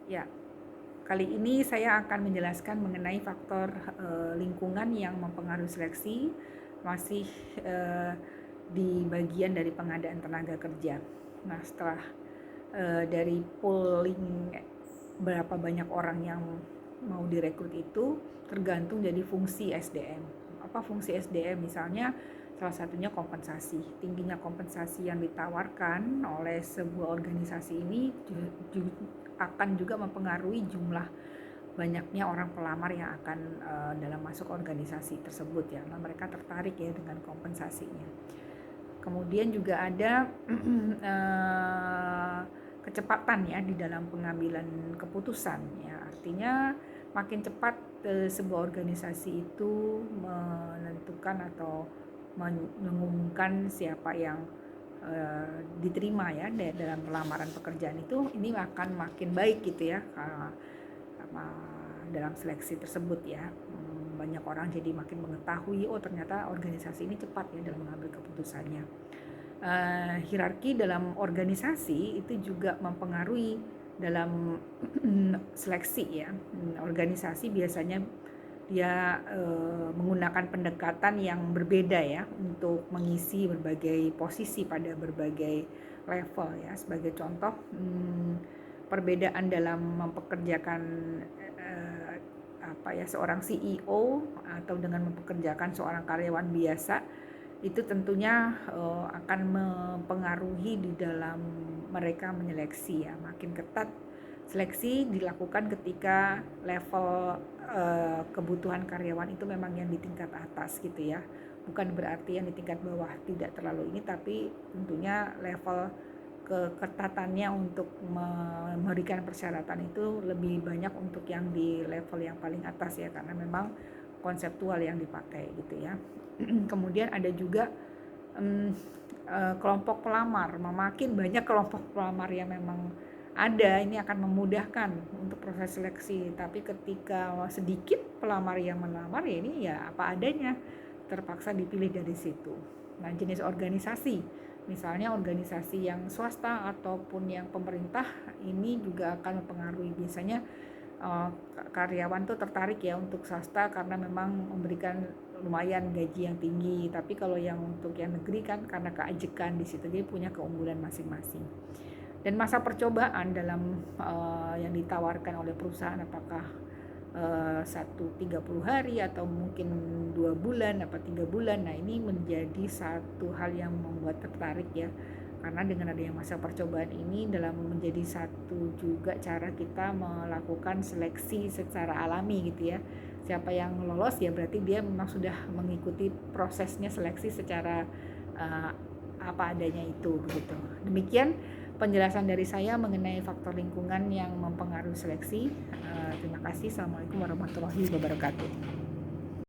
Ya, kali ini saya akan menjelaskan mengenai faktor lingkungan yang mempengaruhi seleksi, masih eh, di bagian dari pengadaan tenaga kerja. Nah, setelah dari polling berapa banyak orang yang mau direkrut itu tergantung jadi fungsi SDM. Apa fungsi SDM? Misalnya salah satunya kompensasi. Tingginya kompensasi yang ditawarkan oleh sebuah organisasi ini akan juga mempengaruhi jumlah banyaknya orang pelamar yang akan dalam masuk organisasi tersebut ya. Nah, mereka tertarik ya dengan kompensasinya. Kemudian juga ada kecepatan ya di dalam pengambilan keputusan ya. Artinya makin cepat sebuah organisasi itu menentukan atau mengumumkan siapa yang diterima ya dalam lamaran pekerjaan itu, ini akan makin baik gitu ya dalam seleksi tersebut ya. Banyak orang jadi makin mengetahui, oh ternyata organisasi ini cepat ya dalam mengambil keputusannya. Hierarki dalam organisasi itu juga mempengaruhi dalam seleksi ya. Organisasi biasanya dia menggunakan pendekatan yang berbeda ya untuk mengisi berbagai posisi pada berbagai level ya. Sebagai contoh, perbedaan dalam mempekerjakan seorang CEO atau dengan mempekerjakan seorang karyawan biasa itu tentunya akan mempengaruhi di dalam mereka menyeleksi ya. Makin ketat seleksi dilakukan ketika level kebutuhan karyawan itu memang yang di tingkat atas gitu ya. Bukan berarti yang di tingkat bawah tidak terlalu ini, tapi tentunya level keketatannya untuk memberikan persyaratan itu lebih banyak untuk yang di level yang paling atas ya, karena memang konseptual yang dipakai gitu ya. Kemudian ada juga kelompok pelamar, makin banyak kelompok pelamar yang memang ada, ini akan memudahkan untuk proses seleksi. Tapi ketika sedikit pelamar yang melamar ya ini ya apa adanya, terpaksa dipilih dari situ. Nah, jenis organisasi, misalnya organisasi yang swasta ataupun yang pemerintah, ini juga akan mempengaruhi. Biasanya karyawan tuh tertarik ya untuk swasta karena memang memberikan lumayan gaji yang tinggi. Tapi kalau yang untuk yang negeri kan karena keajekan di situ, dia punya keunggulan masing-masing. Dan masa percobaan dalam yang ditawarkan oleh perusahaan, apakah 30 hari atau mungkin 2 bulan apa 3 bulan. Nah, ini menjadi satu hal yang membuat tertarik ya, karena dengan adanya masa percobaan ini dalam menjadi satu juga cara kita melakukan seleksi secara alami gitu ya. Siapa yang lolos ya berarti dia memang sudah mengikuti prosesnya seleksi secara apa adanya itu begitu. Demikian penjelasan dari saya mengenai faktor lingkungan yang mempengaruhi seleksi. Terima kasih. Assalamualaikum warahmatullahi wabarakatuh.